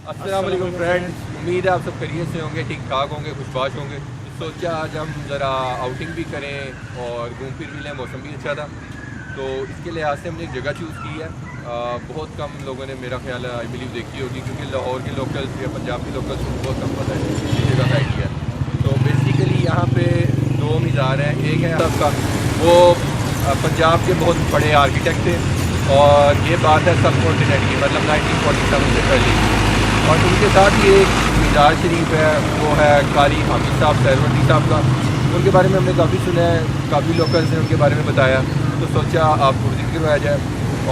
अस्सलाम वालेकुम फ्रेंड्स, उम्मीद है आप सब खैरियत से होंगे, ठीक ठाक होंगे, खुशबाश होंगे। तो सोचा आज हम ज़रा आउटिंग भी करें और घूम फिर भी लें, मौसम भी अच्छा था। तो इसके लिहाज से हमने एक जगह चूज़ की है। बहुत कम लोगों ने मेरा ख्याल है आई बिलीव देखी होगी, क्योंकि लाहौर के लोकल्स या पंजाब के लोकल्स को बहुत कम पता है इस जगह का आइडिया। तो बेसिकली यहाँ पे दो मीज़ार हैं। एक है आपका वो पंजाब के बहुत बड़े आर्किटेक्ट थे, और ये बात है सब कॉन्टिनेंट की, मतलब 1947 से पहले। और उनके साथ ही एक मीज़ार शरीफ है, वो है कारी हामिद साहब सहरवर्दी साहब का। उनके बारे में हमने काफ़ी सुना है, काफ़ी लोकल्स ने उनके बारे में बताया, तो सोचा आपको जिक्र करवाया जाए।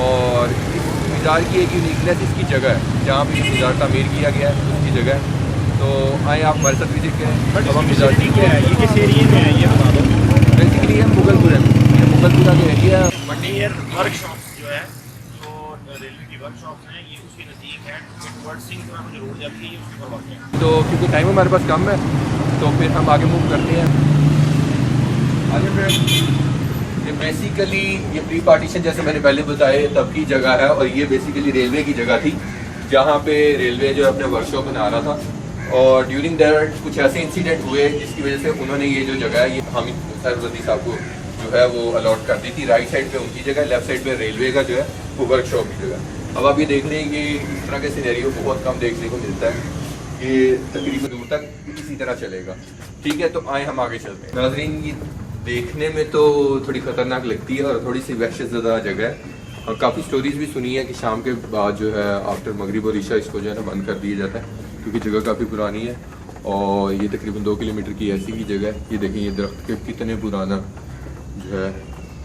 और इस मीज़ार की एक यूनिकनेस इसकी जगह है, जहाँ पे इस मीज़ार तामीर किया गया है उसकी जगह है। तो आए आप हमारे साथ विजिट करें। अब हम मीज़ार क्या है, ये किस एरिए में है ये बता दो। बेसिकली हम मुगलपुरा में, ये मुगलपुरा के एरिया मंडियर वर्कशॉप जो है, जो रेलवे की वर्कशॉप है, ये उसके नज़दीक है। टुवर्ड्स सिंह जो रोड जाती है, ये उसके ऊपर वाक़ है। तो क्योंकि टाइम हमारे पास कम है, तो फिर हम आगे मूव करते हैं। आगे फ्रेंड, ये बेसिकली ये प्री पार्टीशन जैसे मैंने पहले बताया तब की जगह है, और ये बेसिकली रेलवे की जगह थी, जहाँ पे रेलवे जो अपने वर्कशॉप बना रहा था। और ड्यूरिंग दैट कुछ ऐसे इंसिडेंट हुए जिसकी वजह से उन्होंने ये जो जगह है, ये हामिद सहरवर्दी साहब को जो है वो अलॉट कर दी थी। राइट साइड पे उनकी जगह, लेफ्ट साइड पे रेलवे का जो है वो वर्कशॉप की जगह। अब आप ये देख रहे हैं कि इस तरह के सिनेरियो बहुत कम देखने को मिलता है, ये तकरीबन दूर तक इसी तरह चलेगा। ठीक है, तो आए हम आगे चलते हैं। नाज़रीन, ये देखने में तो थोड़ी ख़तरनाक लगती है और थोड़ी सी वहशत ज़दा जगह है, और काफ़ी स्टोरीज भी सुनी है कि शाम के बाद जो है आफ्टर मगरिब और ईशा इसको जो है ना बंद कर दिया जाता है, क्योंकि जगह काफ़ी पुरानी है। और ये तकरीबन 2 किलोमीटर की ऐसी ही जगह है। ये देखें, ये दरख्त के कितने पुराना जो है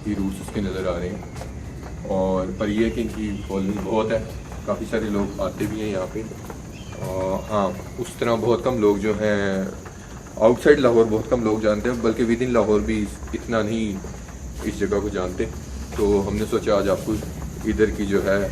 ये रूट्स उसके नज़र आ रहे हैं। और पर यह कि इनकी फॉलोइंग बहुत है, काफ़ी सारे लोग आते भी हैं यहाँ पे। और हाँ, उस तरह बहुत कम लोग जो हैं आउटसाइड लाहौर बहुत कम लोग जानते हैं, बल्कि विद इन लाहौर भी इतना नहीं इस जगह को जानते। तो हमने सोचा आज आपको इधर की जो है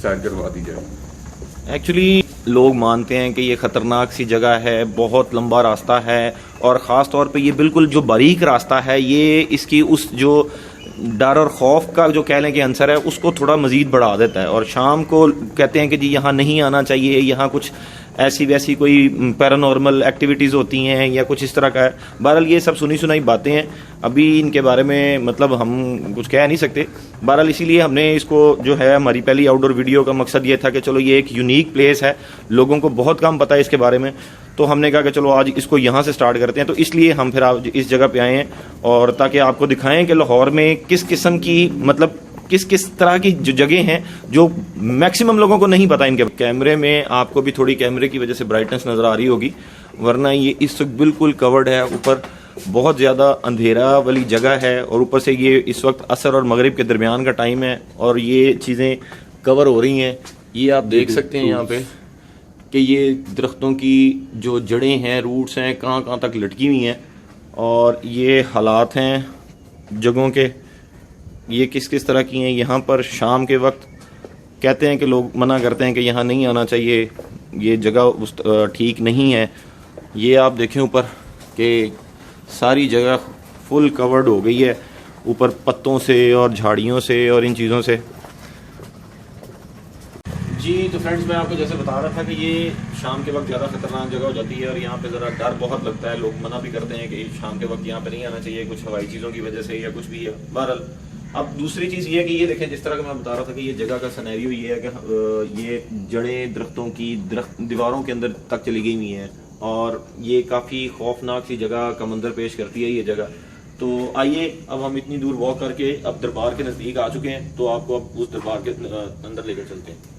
सैर करवा दी जाए। एक्चुअली लोग मानते हैं कि ये ख़तरनाक सी जगह है, बहुत लंबा रास्ता है, और ख़ास तौर पे ये बिल्कुल जो बारीक रास्ता है, ये इसकी उस जो डर और खौफ का जो कह लें कि आंसर है, उसको थोड़ा मज़ीद बढ़ा देता है। और शाम को कहते हैं कि जी यहाँ नहीं आना चाहिए, यहाँ कुछ ऐसी वैसी कोई पैरानॉर्मल एक्टिविटीज़ होती हैं या कुछ इस तरह का है। बहरहाल ये सब सुनी सुनाई बातें हैं, अभी इनके बारे में मतलब हम कुछ कह नहीं सकते। बहरहाल इसीलिए हमने इसको जो है, हमारी पहली आउटडोर वीडियो का मकसद ये था कि चलो ये एक यूनिक प्लेस है, लोगों को बहुत कम पता है इसके बारे में, तो हमने कहा कि चलो आज इसको यहाँ से स्टार्ट करते हैं। तो इसलिए हम फिर आज इस जगह पे आए हैं, और ताकि आपको दिखाएं कि लाहौर में किस किस्म की मतलब किस किस तरह की जो जगह हैं जो मैक्सिमम लोगों को नहीं पता। इनके कैमरे में आपको भी थोड़ी कैमरे की वजह से ब्राइटनेस नज़र आ रही होगी, वरना ये इस वक्त बिल्कुल कवर्ड है, ऊपर बहुत ज़्यादा अंधेरा वाली जगह है, और ऊपर से ये इस वक्त असर और मगरिब के दरमियान का टाइम है, और ये चीज़ें कवर हो रही हैं। ये आप देख सकते हैं यहाँ पे कि ये दरख्तों की जो जड़ें हैं, रूट्स हैं, कहाँ कहाँ तक लटकी हुई हैं, और ये हालात हैं जगहों के, ये किस किस तरह की हैं। यहाँ पर शाम के वक्त कहते हैं कि लोग मना करते हैं कि यहाँ नहीं आना चाहिए, ये जगह उस ठीक नहीं है। ये आप देखें ऊपर कि सारी जगह फुल कवर्ड हो गई है, ऊपर पत्तों से और झाड़ियों से और इन चीज़ों से। जी तो फ्रेंड्स, मैं आपको जैसे बता रहा था कि ये शाम के वक्त ज़्यादा ख़तरनाक जगह हो जाती है, और यहाँ पे ज़रा डर बहुत लगता है, लोग मना भी करते हैं कि शाम के वक्त यहाँ पे नहीं आना चाहिए, कुछ हवाई चीज़ों की वजह से या कुछ भी है। बहरहाल अब दूसरी चीज़ ये है कि ये देखें, जिस तरह का मैं बता रहा था कि ये जगह का सिनेरियो ये है कि ये जड़ें दरख्तों की दीवारों के अंदर तक चली गई हुई हैं, और ये काफ़ी खौफनाक सी जगह का मंजर पेश करती है ये जगह। तो आइए, अब हम इतनी दूर वॉक करके अब दरबार के नज़दीक आ चुके हैं, तो आपको अब उस दरबार के अंदर लेकर चलते हैं।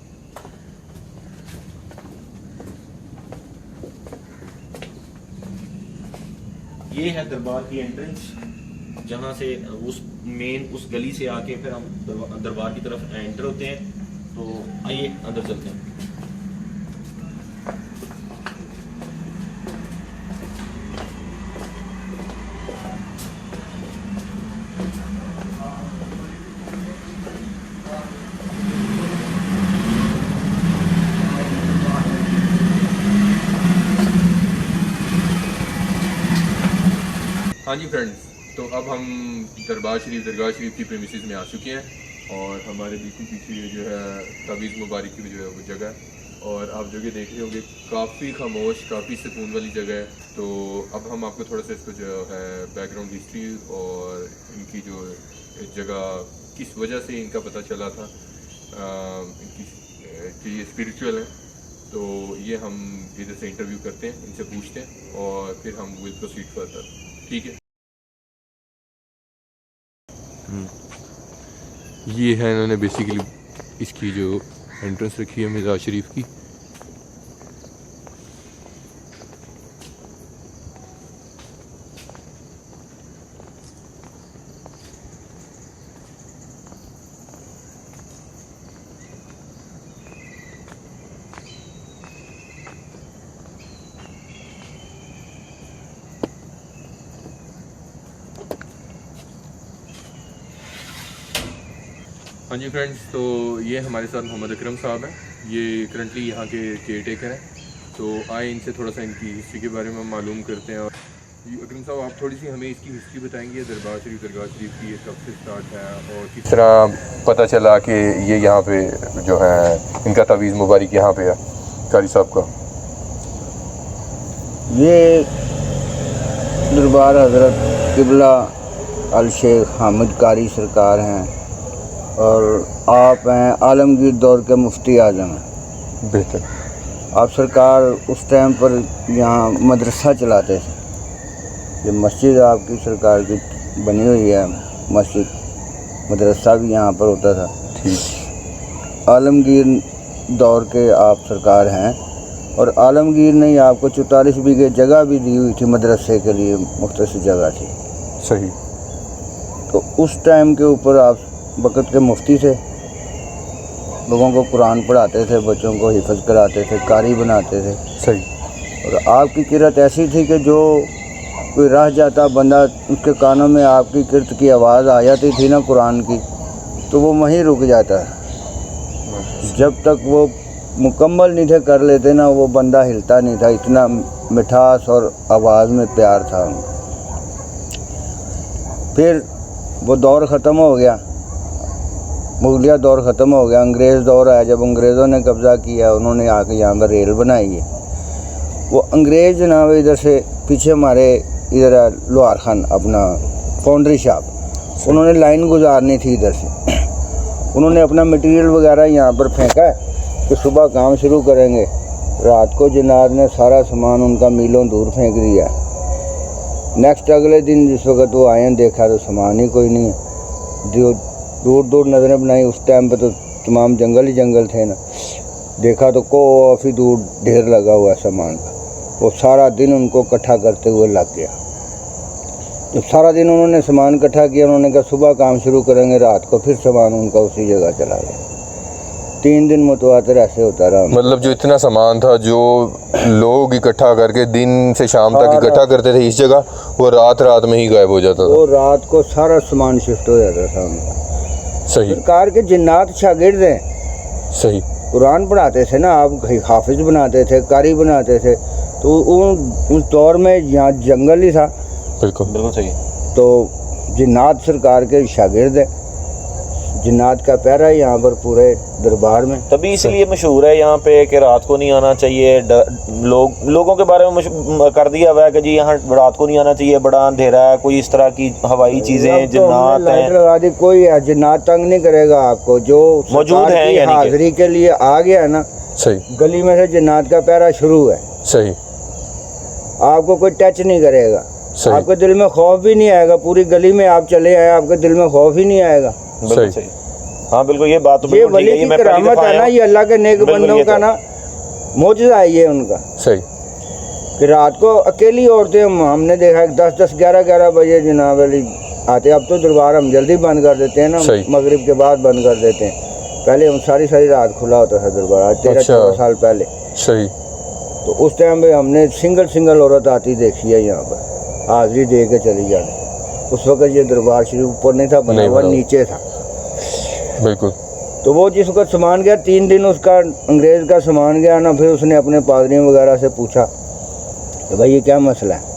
ये है दरबार की एंट्रेंस, जहाँ से उस गली से आके फिर हम दरबार की तरफ एंटर होते हैं। तो आइए अंदर चलते हैं। हाँ जी फ्रेंड्स, तो अब हम दरगाह शरीफ की प्रीमिसेस में आ चुके हैं, और हमारे बिल्कुल पीछे ये जो है तावीज़ मुबारक की जो है वो जगह है, और आप जगह देख रहे होंगे काफ़ी खामोश, काफ़ी सुकून वाली जगह है। तो अब हम आपको थोड़ा सा इसको जो है बैकग्राउंड हिस्ट्री और इनकी जो जगह किस वजह से इनका पता चला था इनकी कि ये स्पिरिचुअल है, तो ये हम इधर से इंटरव्यू करते हैं, इनसे पूछते हैं और फिर हम विल प्रोसीड फर्दर। ठीक है, ये है इन्होंने बेसिकली इसकी जो एंट्रेंस रखी है मिज़ार शरीफ की। हाँ जी फ्रेंड्स, तो ये हमारे साथ मोहम्मद अकरम साहब हैं, ये करंटली यहाँ के केयर टेकर हैं। तो आए इनसे थोड़ा सा इनकी हिस्ट्री के बारे में मालूम करते हैं। और अकरम साहब, आप थोड़ी सी हमें इसकी हिस्ट्री बताएंगे, दरबार शरीफ की ये कब से स्टार्ट है और किस तरह पता चला कि ये यहाँ पे जो है इनका तावीज़ मुबारक यहाँ पे है कारी साहब का। ये दरबार हज़रत क़िबला अल शेख हामिद कारी सरकार हैं और आप हैं आलमगीर दौर के मुफ्ती आज़म हैं। बेहतर। आप सरकार उस टाइम पर यहाँ मदरसा चलाते थे। ये मस्जिद आपकी सरकार की बनी हुई है, मस्जिद मदरसा भी यहाँ पर होता था। ठीक। आलमगीर दौर के आप सरकार हैं और आलमगीर ने ही आपको 44 बीघे जगह भी दी हुई थी मदरसे के लिए, मुख्तसर जगह थी। सही। तो उस टाइम के ऊपर आप वक़्त के मुफ्ती थे, लोगों को कुरान पढ़ाते थे, बच्चों को हिफ्ज़ कराते थे, कारी बनाते थे। सही। और आपकी किरत ऐसी थी कि जो कोई रह जाता बंदा, उसके कानों में आपकी किरत की आवाज़ आ जाती थी ना कुरान की, तो वो वहीं रुक जाता। जब तक वो मुकम्मल नहीं थे कर लेते ना, वो बंदा हिलता नहीं था। इतना मिठास और आवाज़ में प्यार था उनका। फिर वो दौर ख़त्म हो गया, मुगलिया दौर ख़त्म हो गया, अंग्रेज़ दौर आया। जब अंग्रेज़ों ने कब्ज़ा किया, उन्होंने आके यहाँ पर रेल बनाई है। वो अंग्रेज़ जनाब इधर से पीछे हमारे इधर लोहार खान अपना फाउंड्री शॉप, उन्होंने लाइन गुजारनी थी इधर से। उन्होंने अपना मटेरियल वगैरह यहाँ पर फेंका है कि सुबह काम शुरू करेंगे। रात को जनाब ने सारा सामान उनका मीलों दूर फेंक दिया। नेक्स्ट अगले दिन जिस वक्त वो आए देखा तो सामान ही कोई नहीं है। जो दूर दूर नज़रें बनाई, उस टाइम पे तो तमाम जंगल ही जंगल थे ना। देखा तो काफ़ी दूर ढेर लगा हुआ है सामान का। वो सारा दिन उनको इकट्ठा करते हुए लग गया। जब सारा दिन उन्होंने सामान इकट्ठा किया, उन्होंने कहा सुबह काम शुरू करेंगे, रात को फिर सामान उनका उसी जगह चला गया। 3 दिन मुतवातिर ऐसे होता रहा। मतलब जो इतना सामान था जो लोग इकट्ठा करके दिन से शाम तक इकट्ठा करते थे इस जगह, वो रात रात में ही गायब हो जाता था। वो रात को सारा सामान शिफ्ट हो जाता था उनका। सही। सरकार के जिन्नात शागिर्द हैं। सही। कुरान पढ़ाते थे ना, आप हाफिज बनाते थे, कारी बनाते थे। तो उस दौर में यहाँ जंगल ही था। बिल्कुल बिल्कुल सही। तो जिन्नात सरकार के शागिर्द हैं, जिन्नात का पहरा है यहाँ पर पूरे दरबार में। तभी इसलिए मशहूर है यहाँ पे कि रात को नहीं आना चाहिए। लोगों के बारे में कर दिया हुआ है कि जी यहाँ रात को नहीं आना चाहिए, बड़ा अंधेरा है, कोई इस तरह की हवाई चीज़ें जिन्नात हैं। लगा दी, कोई जिन्नात तंग नहीं करेगा आपको। जो मौजूद है यानी हाजिरी के लिए आ गया ना, सही, गली में से जिन्नात का पहरा शुरू है। सही। आपको कोई टच नहीं करेगा, आपके दिल में खौफ भी नहीं आएगा। पूरी गली में आप चले आए, आपके दिल में खौफ ही नहीं आएगा। बिल्कुल सही। हाँ बिल्कुल, ये बात तो ये वली की करामत है ना, ये अल्लाह के नेक बंदों का ना मोजज़ा है ये उनका। सही। कि रात को अकेली औरतें हमने देखा 10-10, 11-11 बजे जनाब अली आते। अब तो दरबार हम जल्दी बंद कर देते हैं ना, मगरिब के बाद बंद कर देते हैं। पहले हम सारी रात खुला होता था दरबार, आज 13-14 साल पहले। सही। तो उस टाइम पे हमने सिंगल औरत आती देखी है यहाँ पर, हाजिरी दे के चली जाती। उस वक्त ये दरबार शरीफ ऊपर नहीं था बना हुआ, नीचे था। बिल्कुल। तो वो जिस वक्त सामान गया, 3 दिन उसका अंग्रेज़ का सामान गया ना, फिर उसने अपने पादरियों वगैरह से पूछा कि भाई ये क्या मसला है।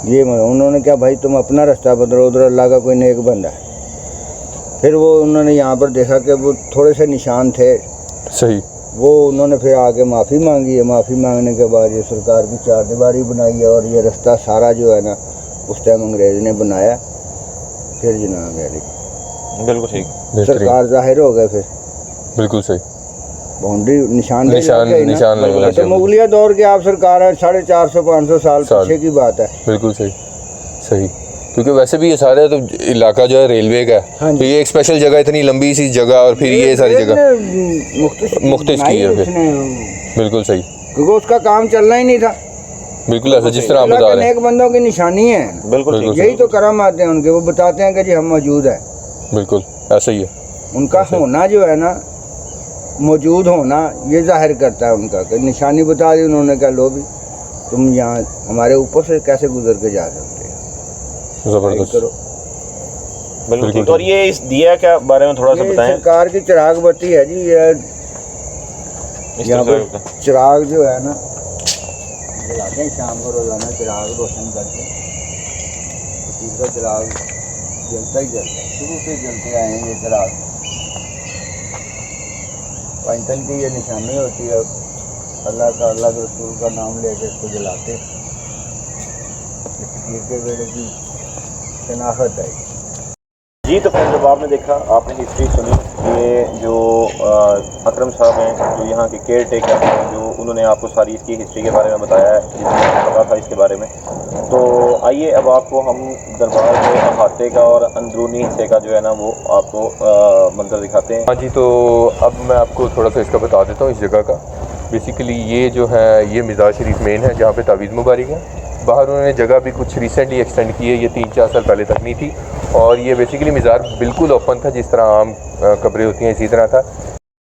ये उन्होंने क्या, भाई तुम अपना रास्ता बदलो, उधर अल्लाह का कोई नेक बंदा है। फिर वो उन्होंने यहाँ पर देखा कि वो थोड़े से निशान थे। सही। वो उन्होंने फिर आके माफ़ी मांगी है। माफ़ी मांगने के बाद ये सरकार की चारदीवारी बनाई है और ये रास्ता सारा जो है ना उस टाइम अंग्रेज़ ने बनाया। फिर जनाब यारी बिल्कुल ठीक। सरकार जाहिर हो गए। फिर बिल्कुल सही। बाउंड्री निशान निशान लग तो मुगलिया दौर की आप सरकार है 450-500 साल पीछे की बात है। बिल्कुल सही सही। क्योंकि वैसे भी ये सारे तो इलाका जो है रेलवे का है, हाँ तो ये एक स्पेशल जगह, इतनी लंबी सी जगह और फिर ये सारी जगह मुख्तलिफ की है फिर। बिल्कुल सही। क्योंकि उसका काम चलना ही नहीं था। बिल्कुल ऐसा जिस तरह आप बता रहे हैं। नेक बंदों की निशानी है। बिल्कुल ठीक। यही तो करम आते हैं उनके। वो बताते हैं कि जी हम मौजूद है। बिल्कुल ऐसा ही है। उनका होना जो है ना, मौजूद होना, ये जाहिर करता है उनका कि निशानी बता दी उन्होंने। कहा लो भी तुम यहाँ हमारे ऊपर से कैसे गुजर के जा सकते हो, जबरदस्त करो। बिल्कुल ठीक। और ये इस दिया के बारे में थोड़ा सा बताएं। सरकार की चिराग बत्ती है जी। ये यहाँ पर चिराग जो है ना जलाते हैं शाम को रोजाना, चिराग रोशन करके। तीसरा चिराग जलता ही जलता है, शुरू से जलते आए हैं ये चिराग। पंचन की ये निशानी होती है। अल्लाह का, अल्लाह के रसूल का नाम लेकर इसको जलाते। फकीर के वेले की शनाख्त है। जी तो फिर जब आपने देखा, आपने हिस्ट्री सुनी, ये जो अकरम साहब हैं जो यहाँ के केयर टेकर हैं, जो उन्होंने आपको सारी इसकी हिस्ट्री के बारे में बताया है, जिसमें पता था इसके बारे में। तो आइए अब आपको हम दरबार के अहाते का और अंदरूनी हिस्से का जो है ना वो आपको मंजर दिखाते हैं। हाँ जी, तो अब मैं आपको थोड़ा सा इसका बता देता हूँ इस जगह का। बेसिकली ये जो है ये मिज़ार शरीफ मेन है जहाँ पे तावीज़ मुबारक है। बाहर उन्होंने जगह भी कुछ रिसेंटली एक्सटेंड की है, ये 3-4 साल पहले तक नहीं थी। और ये बेसिकली मिज़ार बिल्कुल ओपन था, जिस तरह आम कब्रें होती हैं इसी तरह था।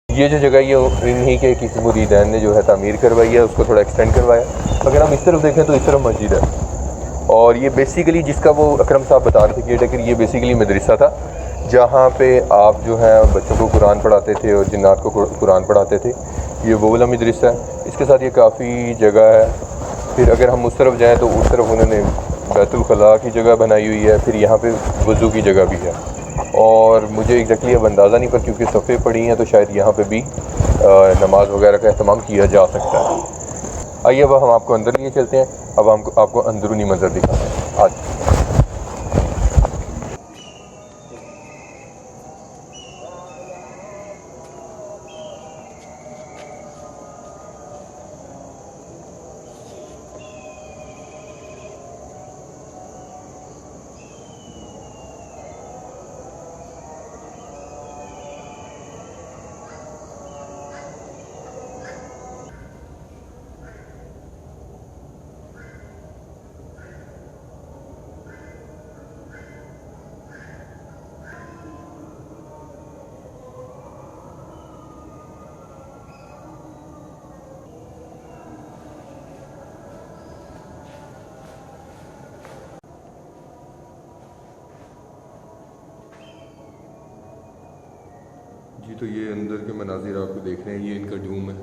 ये जो जगह ये इन्हीं के किसी मुरीदैन ने जो है तामीर करवाई है, उसको थोड़ा एक्सटेंड करवाया। अगर हम इस तरफ देखें तो इस तरफ मस्जिद है। और ये बेसिकली जिसका वो अकरम साहब बता रहे थे केयर टेकर, ये बेसिकली मदरसा था जहाँ पे आप जो है बच्चों को कुरान पढ़ाते थे और जिन्नात को कुरान पढ़ाते थे। ये वो वाला मदरसा है। इसके साथ ये काफ़ी जगह है। फिर अगर हम उस तरफ जाएँ तो उस तरफ उन्होंने बैतुल खला की जगह बनाई हुई है। फिर यहाँ पे वज़ू की जगह भी है। और मुझे एग्जैक्टली अब अंदाज़ा नहीं, पर क्योंकि सफ़े पड़ी हैं तो शायद यहाँ पे भी नमाज वगैरह का अहतमाम किया जा सकता है। आइए अब हम आपको अंदर लिए चलते हैं। अब हम आपको अंदरूनी मंजर दिखाते हैं आज। जी तो ये अंदर के मनाजिर आपको देख रहे हैं, ये इनका डूम है।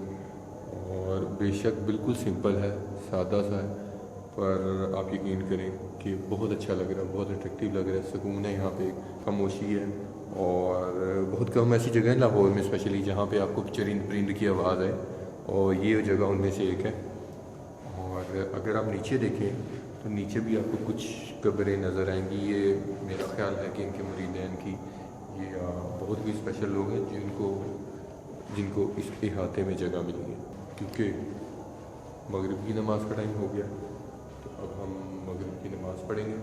और बेशक बिल्कुल सिंपल है, सादा सा है, पर आप यकीन करें कि बहुत अच्छा लग रहा है, बहुत अट्रैक्टिव लग रहा है। सुकून है यहाँ पे, खामोशी है। और बहुत कम ऐसी जगह है लाहौर में स्पेशली जहाँ पे आपको चरिंद परिंद की आवाज़ आए, और ये जगह उनमें से एक है। और अगर आप नीचे देखें तो नीचे भी आपको कुछ कब्रें नज़र आएंगी। ये मेरा ख्याल है कि इनके मुरीदैन की ये बहुत भी स्पेशल लोग हैं जिनको इस इहाते में जगह मिली है। क्योंकि मगरिब की नमाज़ का टाइम हो गया, तो अब हम मगरिब की नमाज़ पढ़ेंगे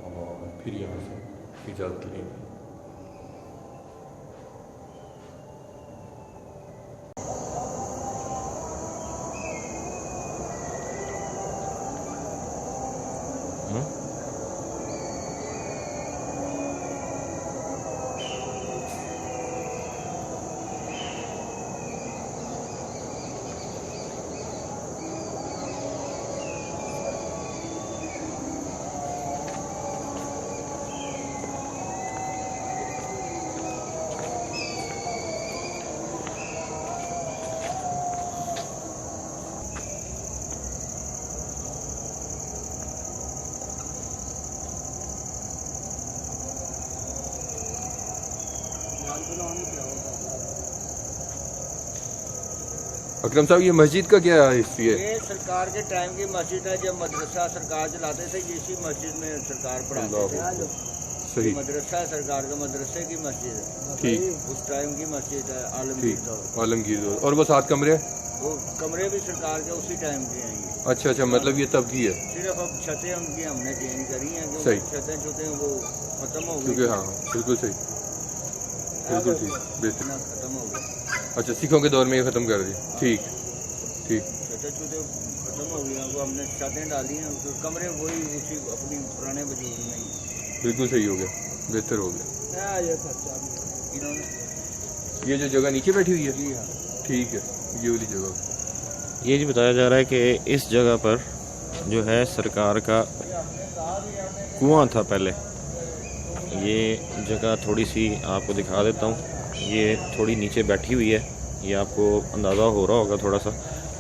और फिर यहाँ से इजाज़त लेंगे। अकरम साहब ये मस्जिद का क्या हिस्ट्री है? ये सरकार के टाइम की मस्जिद है, जब मदरसा सरकार चलाते थे इसी मस्जिद में सरकार पढ़ाते थे। सही, मदरसा सरकार का मदरसे की मस्जिद है, ठीक उस टाइम की मस्जिद है, आलमगीर ठीक, दौर। आलमगीर दौर। और वो 7 कमरे हैं? वो कमरे भी सरकार के उसी टाइम के हैं ये। अच्छा अच्छा, मतलब ये तब की है। सिर्फ अब छतें उनकी हमने चेंज करी हैं, सही। क्योंकि छतें वो खत्म हो गई, क्योंकि हाँ बिल्कुल सही, बिल्कुल ठीक, बेहतर। खत्म हो गई। अच्छा, सिखों के दौर में ये ख़त्म कर दी, ठीक ठीक। छतें छुते खत्म हो गई हैं, वो हमने छतें डाली हैं, तो कमरे वही उसी अपनी पुराने वजूद में ही बिल्कुल सही हो गया, बेहतर हो गया। इन्होंने ये जो जगह नीचे बैठी हुई है, जी हाँ, ठीक है, ये वाली जगह। ये जी बताया जा रहा है कि इस जगह पर जो है सरकार का कुआं था पहले। ये जगह थोड़ी सी आपको दिखा देता हूँ, ये थोड़ी नीचे बैठी हुई है, ये आपको अंदाज़ा हो रहा होगा थोड़ा सा।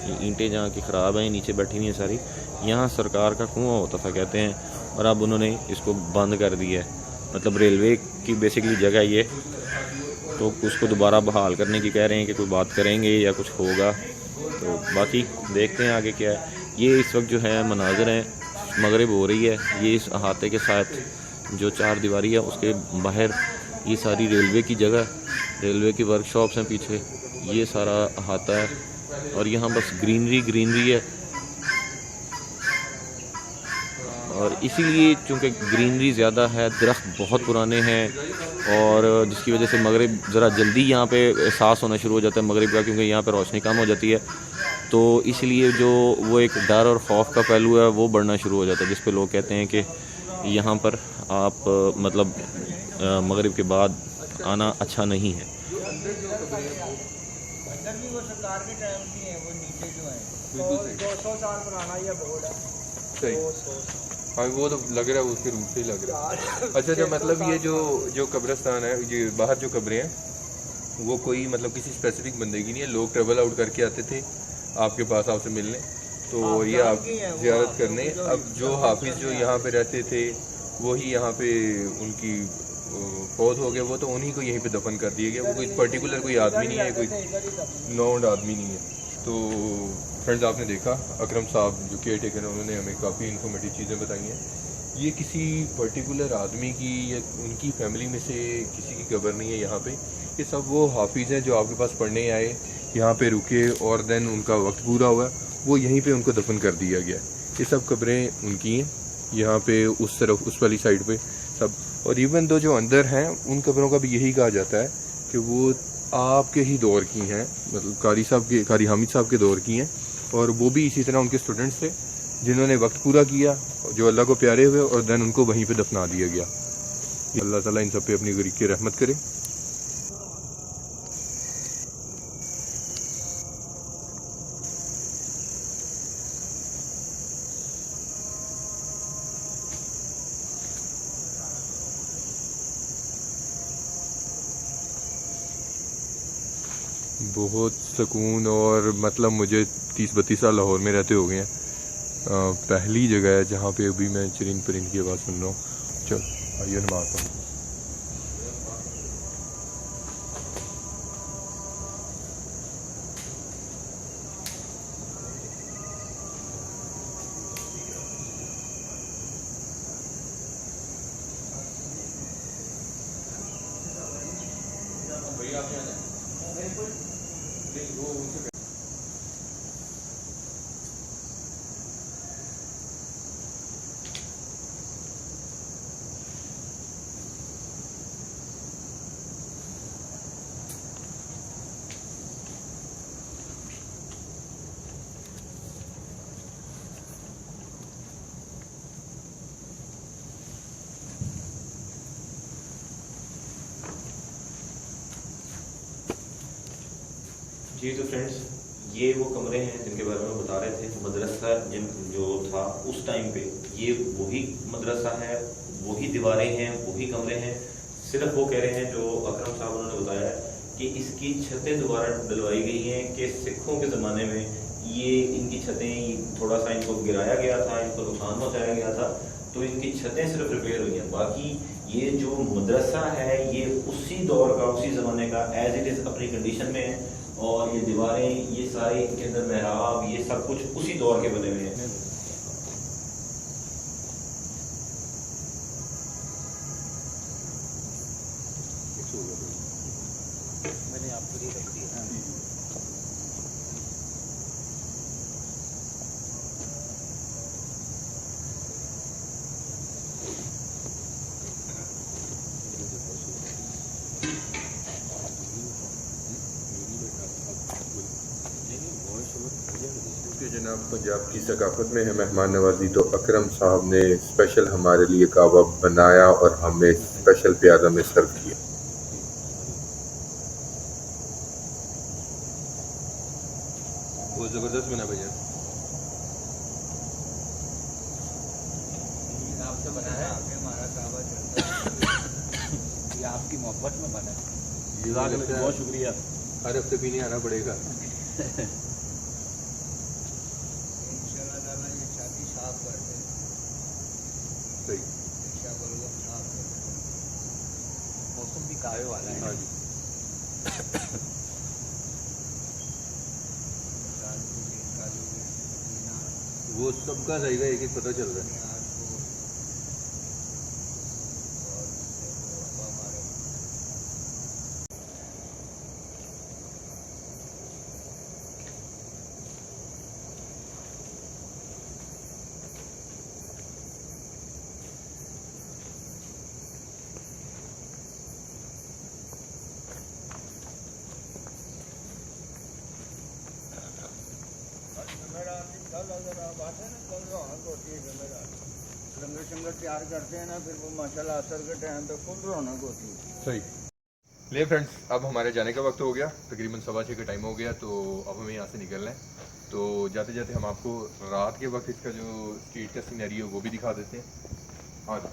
ये ईंटें जहाँ की ख़राब हैं, नीचे बैठी हुई हैं सारी। यहाँ सरकार का कुआं होता था कहते हैं, और अब उन्होंने इसको बंद कर दिया है। मतलब रेलवे की बेसिकली जगह ये, तो उसको दोबारा बहाल करने की कह रहे हैं कि कोई बात करेंगे या कुछ होगा। तो बाकी देखते हैं आगे क्या है। ये इस वक्त जो है मनाज़र हैं, मगरिब हो रही है। ये इस अहाते के साथ जो 4 दीवारी है उसके बाहर ये सारी रेलवे की जगह, रेलवे की वर्कशॉप्स हैं पीछे, ये सारा अहाता है, और यहाँ बस ग्रीनरी है। और इसीलिए चूँकि ग्रीनरी ज़्यादा है, दरख्त बहुत पुराने हैं, और जिसकी वजह से मगरिब ज़रा जल्दी यहाँ पे एहसास होना शुरू हो जाता है मगरिब का, क्योंकि यहाँ पे रोशनी कम हो जाती है। तो इसलिए जो वो एक डर और खौफ का पहलू है वो बढ़ना शुरू हो जाता है, जिस पे लोग कहते हैं कि यहाँ पर आप मतलब मगरिब के बाद आना अच्छा नहीं है। अंदर भी वो सरकार के टाइम की है, वो नीचे जो है बिल्कुल सही। 200 साल पुराना ये बोर्ड है। सही, हाँ वो तो लग रहा है, उसके रूप से ही लग रहा है। अच्छा अच्छा, मतलब ये जो कब्रिस्तान है, ये बाहर जो कब्रें हैं, वो कोई मतलब किसी स्पेसिफिक बंदे की नहीं है। लोग ट्रेवल आउट करके आते थे आपके पास, आपसे मिलने, तो ये आप ज़ियारत करने। अब जो हाफिज़ जो यहाँ पे रहते थे वही यहाँ पे उनकी फौत हो गया, वो तो उन्हीं को यहीं पे दफन कर दिया गया। वो कोई पर्टिकुलर कोई आदमी नहीं है, कोई नोन्ड आदमी नहीं है। तो फ्रेंड्स, आपने देखा अकरम साहब जो केयर टेकर हैं, उन्होंने हमें काफ़ी इन्फॉर्मेटिव चीज़ें बताई हैं। ये किसी पर्टिकुलर आदमी की या उनकी फैमिली में से किसी की कब्र नहीं है यहाँ पे। ये सब वो हाफिज़ हैं जो आपके पास पढ़ने आए, यहाँ पे रुके, और देन उनका वक्त पूरा हुआ, वो यहीं पे उनको दफन कर दिया गया। ये सब कब्रें उनकी हैं यहाँ पे, उस तरफ उस वाली साइड पे सब। और इवन दो जो अंदर हैं, उन कब्रों का भी यही कहा जाता है कि वो आपके ही दौर की हैं, मतलब कारी हामिद साहब के दौर की हैं, और वो भी इसी तरह उनके स्टूडेंट्स थे जिन्होंने वक्त पूरा किया, जो अल्लाह को प्यारे हुए, और देन उनको वहीं पे दफना दिया गया। अल्लाह ताला इन सब पे अपनी गरीब की रहमत करे। बहुत सुकून, और मतलब मुझे 30-32 साल लाहौर में रहते हो गए हैं, पहली जगह है जहाँ पे अभी मैं चरिंद परिंद की आवाज़ सुन रहा हूँ। चल आइए नमाज पढ़ो। जी तो फ्रेंड्स, ये वो कमरे हैं जिनके बारे में बता रहे थे। मदरसा जो था उस टाइम पे, ये वही मदरसा है, वही दीवारें हैं, वही कमरे हैं। सिर्फ वो कह रहे हैं जो अकरम साहब उन्होंने बताया कि इसकी छतें दोबारा डलवाई गई हैं कि सिखों के ज़माने में ये इनकी छतें थोड़ा सा इनको गिराया गया था, इनको नुकसान पहुँचाया गया था, तो इनकी छतें सिर्फ रिपेयर हुई हैं। बाकी ये जो मदरसा है ये उसी दौर का, उसी ज़माने का एज इट इज़ अपनी कंडीशन में है, और ये दीवारें, ये सारे इनके अंदर मेहराब, ये सब कुछ उसी दौर के बने हुए हैं। मैंने आपको ये रख दिया। कि जनाब पंजाब की सकाफत में है मेहमान नवाजी, तो अकरम साहब ने स्पेशल हमारे लिए कावा बनाया और हमें स्पेशल प्याजा में सर्व किया। बहुत ज़बरदस्त बना भैया। आपसे बना है, हमारा कावा चलता है। ये आपकी मोहब्बत में बना है। बहुत शुक्रिया। हर हफ्ते पीने आना पड़ेगा। सही। मौसम भी कावे वाला है। हाँ जी। वो सबका जाएगा एक एक पता चल रहा है। लंगर शंगर तैयार करते हैं ना, फिर वो माशाल्लाह असर के टाइम पे फुल रौनक होती है। सही। ले फ्रेंड्स, अब हमारे जाने का वक्त हो गया, तकरीबन 6:15 का टाइम हो गया, तो अब हमें यहाँ से निकलना है। तो जाते जाते हम आपको रात के वक्त इसका जो स्ट्रीट का सीनरी है वो भी दिखा देते हैं। हाँ जी।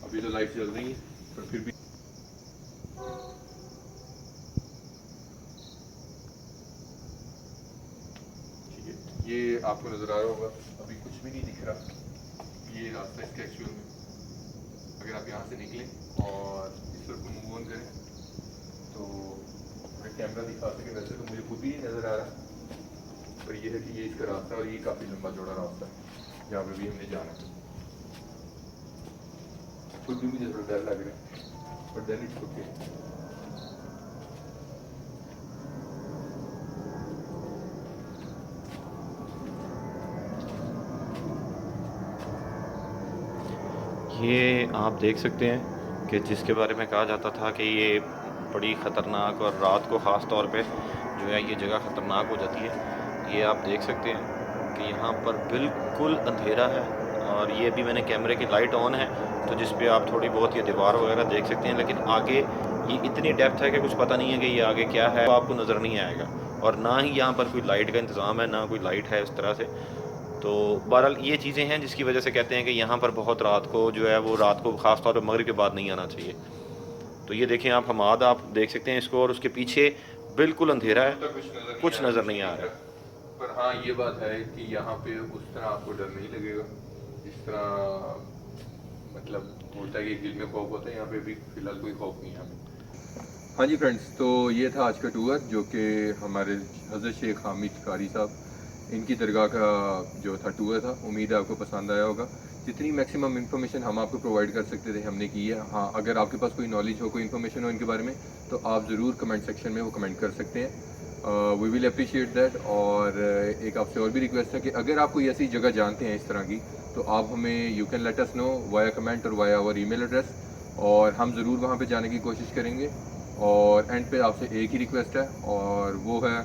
अभी तो लाइट जल रही है, पर फिर भी ठीक है। ये आपको नज़र आ रहा होगा, अभी कुछ भी नहीं दिख रहा। ये रास्ता इसका एक्चुअल में, अगर आप यहाँ से निकलें और इस तरफ को मूव ऑन करें तो अगर कैमरा दिखा सके, वैसे तो मुझे खुद भी नहीं नज़र आ रहा, पर यह है कि ये इसका रास्ता, और ये काफ़ी लंबा चौड़ा रास्ता है जहाँ पे भी हमने जाना है। खुद भी मुझे थोड़ा डर लग रहा है, बट देन इट्स ओके। ये आप देख सकते हैं कि जिसके बारे में कहा जाता था कि ये बड़ी ख़तरनाक और रात को ख़ास तौर पे जो है ये जगह ख़तरनाक हो जाती है। ये आप देख सकते हैं कि यहाँ पर बिल्कुल अंधेरा है, और ये भी मैंने कैमरे की लाइट ऑन है तो जिस पे आप थोड़ी बहुत ये दीवार वगैरह देख सकते हैं, लेकिन आगे ये इतनी डेप्थ है कि कुछ पता नहीं है कि ये आगे क्या है, तो आपको नज़र नहीं आएगा। और ना ही यहाँ पर कोई लाइट का इंतज़ाम है, ना कोई लाइट है इस तरह से। तो बहरहाल ये चीज़ें हैं जिसकी वजह से कहते हैं कि यहाँ पर बहुत रात को जो है वो रात को ख़ास तौर पर मगरिब के बाद नहीं आना चाहिए। तो ये देखें आप, हमाद आप देख सकते हैं इसको, और उसके पीछे बिल्कुल अंधेरा है, कुछ नज़र नहीं आ रहा है। पर हाँ ये बात है कि यहाँ पे उस तरह आपको डर नहीं लगेगा जिस तरह मतलब होता है कि दिल में खौफ होता है, यहाँ पे भी फिलहाल कोई खौफ नहीं है हमें। हाँ जी फ्रेंड्स, तो ये था आज का टूर जो कि हमारे हज़रत शेख हामिद कारी साहब इनकी दरगाह का जो था टूर था। उम्मीद है आपको पसंद आया होगा। जितनी मैक्सिमम इन्फॉर्मेशन हम आपको प्रोवाइड कर सकते थे हमने की है। हाँ, अगर आपके पास कोई नॉलेज हो, कोई इन्फॉर्मेशन हो इनके बारे में, तो आप ज़रूर कमेंट सेक्शन में वो कमेंट कर सकते हैं। We will appreciate that. और एक आपसे और भी रिक्वेस्ट है कि अगर आप कोई ऐसी जगह जानते हैं इस तरह की, तो आप हमें you can let us know via comment और वाया आवर ईमेल एड्रेस, और हम ज़रूर वहाँ पे जाने की कोशिश करेंगे। और एंड पे आपसे एक ही रिक्वेस्ट है, और वो है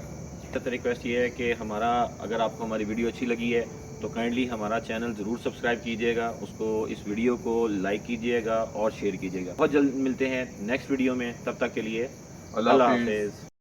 रिक्वेस्ट ये है कि हमारा, अगर आपको हमारी वीडियो अच्छी लगी है तो काइंडली हमारा चैनल ज़रूर सब्सक्राइब कीजिएगा, उसको, इस वीडियो को लाइक कीजिएगा और शेयर कीजिएगा। बहुत जल्द मिलते हैं नेक्स्ट वीडियो में, तब तक के लिए अल्लाह हाफिज़।